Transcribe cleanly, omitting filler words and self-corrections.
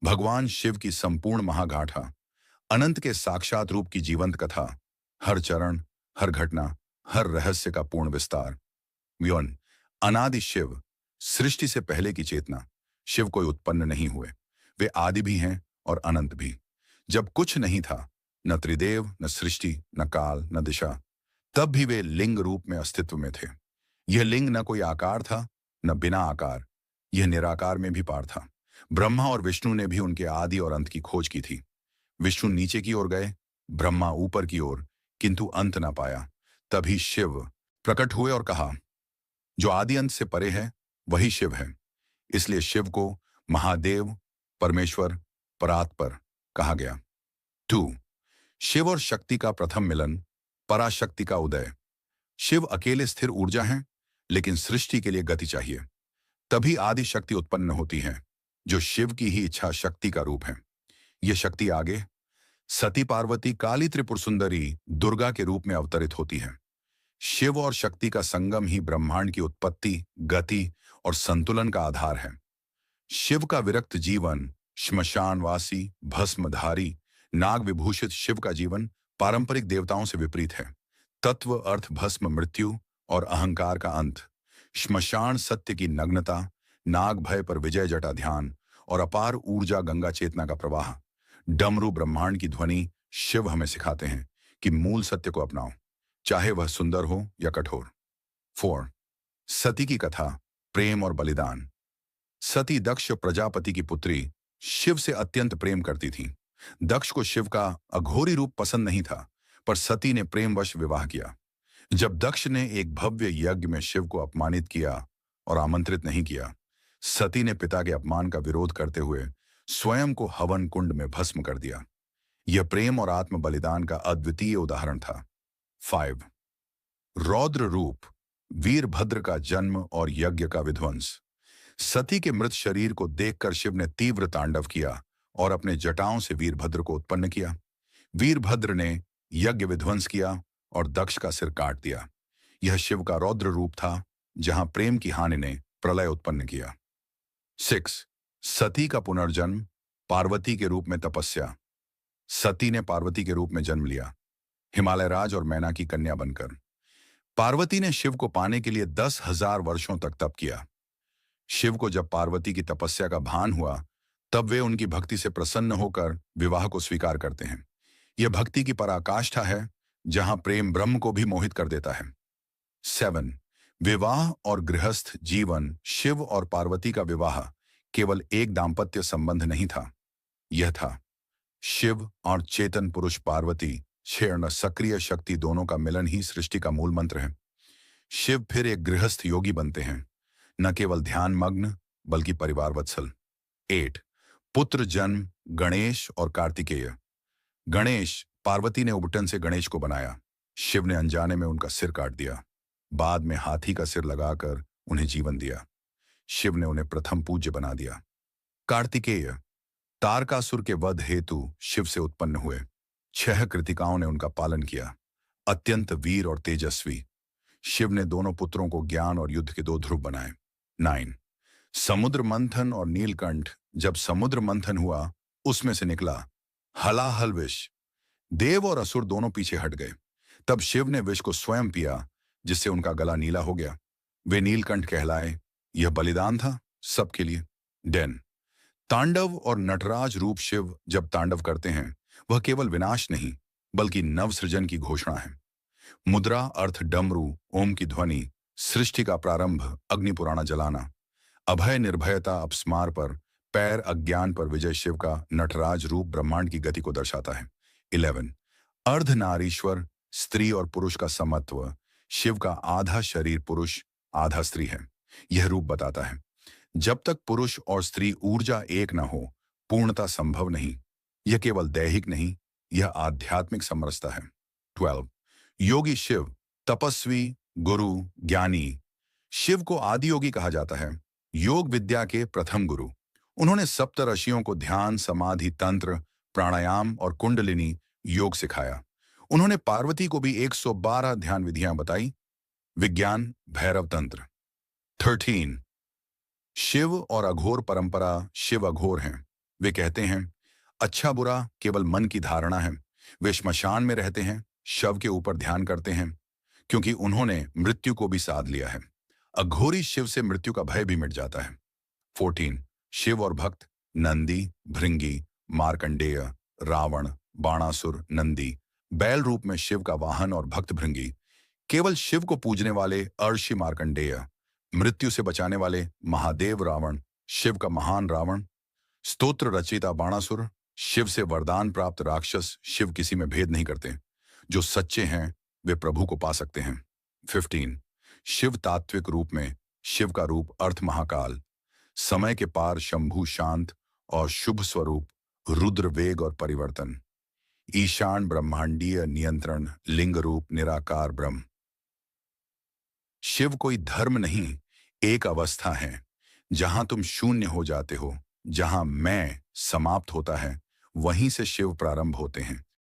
भगवान शिव की संपूर्ण महागाथा, अनंत के साक्षात रूप की जीवंत कथा, हर चरण, हर घटना, हर रहस्य का पूर्ण विस्तार। व्योन, अनादि शिव, सृष्टि से पहले की चेतना। शिव कोई उत्पन्न नहीं हुए, वे आदि भी हैं और अनंत भी। जब कुछ नहीं था, न त्रिदेव, न सृष्टि, न काल, न दिशा, तब भी वे लिंग रूप में अस्तित्व में थे। यह लिंग न कोई आकार था, न बिना आकार, यह निराकार में भी पार था। ब्रह्मा और विष्णु ने भी उनके आदि और अंत की खोज की थी। विष्णु नीचे की ओर गए, ब्रह्मा ऊपर की ओर, किंतु अंत ना पाया। तभी शिव प्रकट हुए और कहा, जो आदि अंत से परे है वही शिव है। इसलिए शिव को महादेव, परमेश्वर, परात्पर कहा गया। 2. शिव और शक्ति का प्रथम मिलन, पराशक्ति का उदय। शिव अकेले स्थिर ऊर्जा हैं, लेकिन सृष्टि के लिए गति चाहिए। तभी आदि शक्ति उत्पन्न होती है, जो शिव की ही इच्छा शक्ति का रूप है। यह शक्ति आगे सती पार्वती काली त्रिपुर सुंदरी दुर्गा के रूप में अवतरित होती है। शिव और शक्ति का संगम ही ब्रह्मांड की उत्पत्ति, गति और संतुलन का आधार है। शिव का विरक्त जीवन, श्मशानवासी, भस्मधारी, नाग विभूषित शिव का जीवन पारंपरिक देवताओं से विपरीत है। तत्व अर्थ भस्म मृत्यु और अहंकार का अंत, श्मशान सत्य की नग्नता, नाग भय पर विजय जटा ध्यान और अपार ऊर्जा गंगा चेतना का प्रवाह। डमरू ब्रह्मांड की ध्वनि। शिव हमें सिखाते हैं कि मूल सत्य को अपनाओ, चाहे वह सुंदर हो या कठोर। 4. सती की कथा, प्रेम और बलिदान। सती दक्ष प्रजापति की पुत्री शिव से अत्यंत प्रेम करती थी। दक्ष को शिव का अघोरी रूप पसंद नहीं था, पर सती ने प्रेमवश विवाह किया। जब दक्ष ने एक भव्य यज्ञ में शिव को अपमानित किया और आमंत्रित नहीं किया, सती ने पिता के अपमान का विरोध करते हुए स्वयं को हवन कुंड में भस्म कर दिया। यह प्रेम और आत्म बलिदान का अद्वितीय उदाहरण था। 5. रौद्र रूप, वीरभद्र का जन्म और यज्ञ का विध्वंस। सती के मृत शरीर को देखकर शिव ने तीव्र तांडव किया और अपने जटाओं से वीरभद्र को उत्पन्न किया। वीरभद्र ने यज्ञ विध्वंस किया और दक्ष का सिर काट दिया। यह शिव का रौद्र रूप था, जहां प्रेम की हानि ने प्रलय उत्पन्न किया। 6. सती का पुनर्जन्म, पार्वती के रूप में तपस्या। सती ने पार्वती के रूप में जन्म लिया, हिमालय राज और मैना की कन्या बनकर। पार्वती ने शिव को पाने के लिए 10,000 वर्षों तक तप किया। शिव को जब पार्वती की तपस्या का भान हुआ, तब वे उनकी भक्ति से प्रसन्न होकर विवाह को स्वीकार करते हैं। यह भक्ति की पराकाष्ठा है, जहां प्रेम ब्रह्म को भी मोहित कर देता है। 7. विवाह और गृहस्थ जीवन। शिव और पार्वती का विवाह केवल एक दाम्पत्य संबंध नहीं था, यह था शिव और चेतन पुरुष पार्वती, क्षीण सक्रिय शक्ति दोनों का मिलन ही सृष्टि का मूल मंत्र है। शिव फिर एक गृहस्थ योगी बनते हैं, न केवल ध्यान मग्न बल्कि परिवार वत्सल। 8. पुत्र जन्म, गणेश और कार्तिकेय। गणेश, पार्वती ने उबटन से गणेश को बनाया। शिव ने अनजाने में उनका सिर काट दिया। बाद में हाथी का सिर लगाकर उन्हें जीवन दिया। शिव ने उन्हें प्रथम पूज्य बना दिया। कार्तिकेय, तारकासुर के वध हेतु शिव से उत्पन्न हुए। 6 कृतिकाओं ने उनका पालन किया। अत्यंत वीर और तेजस्वी, शिव ने दोनों पुत्रों को ज्ञान और युद्ध के 2 ध्रुव बनाए। 9. समुद्र मंथन और नीलकंठ। जब समुद्र मंथन हुआ, उसमें से निकला हलाहल विष। देव और असुर दोनों पीछे हट गए। तब शिव ने विष को स्वयं पिया, जिससे उनका गला नीला हो गया। वे नीलकंठ कहलाए। यह बलिदान था सबके लिए। 10. तांडव और नटराज रूप। शिव जब तांडव करते हैं, वह केवल विनाश नहीं बल्कि नवसृजन की घोषणा है। मुद्रा अर्थ डमरू, ओम की ध्वनि, सृष्टि का प्रारंभ, अग्नि पुराना जलाना। अभय निर्भयता अपस्मार पर, पैर अज्ञान पर विजय। शिव का नटराज रूप ब्रह्मांड की गति को दर्शाता है। 11. अर्धनारीश्वर, स्त्री और पुरुष का समत्व। शिव का आधा शरीर पुरुष, आधा स्त्री है। यह रूप बताता है, जब तक पुरुष और स्त्री ऊर्जा एक न हो, पूर्णता संभव नहीं। यह केवल दैहिक नहीं, यह आध्यात्मिक समरसता है। 12. योगी शिव, तपस्वी, गुरु, ज्ञानी। शिव को आदि योगी कहा जाता है, योग विद्या के प्रथम गुरु। उन्होंने सप्तऋषियों को ध्यान, समाधि, तंत्र, प्राणायाम और कुंडलिनी योग सिखाया। उन्होंने पार्वती को भी 112 ध्यान विधियां बताई। विज्ञान, भैरव तंत्र। 13. शिव और अघोर परंपरा। शिव अघोर हैं, वे कहते हैं, अच्छा बुरा केवल मन की धारणा है। वे श्मशान में रहते हैं, शव के ऊपर ध्यान करते हैं, क्योंकि उन्होंने मृत्यु को भी साध लिया है। अघोरी शिव से मृत्यु का भय भी मिट जाता है। 14 शिव और भक्त नंदी, भृंगी, मार्कंडेय, रावण, बाणासुर, नंदी बैल रूप में शिव का वाहन और भक्त भृंगी केवल शिव को पूजने वाले अर्षि मार्कंडेय, मृत्यु से बचाने वाले महादेव रावण, शिव का महान रावण, स्तोत्र रचयिता बाणासुर, शिव से वरदान प्राप्त राक्षस। शिव किसी में भेद नहीं करते। जो सच्चे हैं वे प्रभु को पा सकते हैं। 15 शिव तात्विक रूप में शिव का रूप अर्थ महाकाल, समय के पार शंभु शांत और शुभ स्वरूप रुद्र वेग और परिवर्तन, ईशान ब्रह्मांडीय नियंत्रण लिंग रूप निराकार ब्रह्म। शिव कोई धर्म नहीं, एक अवस्था है जहां तुम शून्य हो जाते हो। जहां मैं समाप्त होता है वहीं से शिव प्रारंभ होते हैं।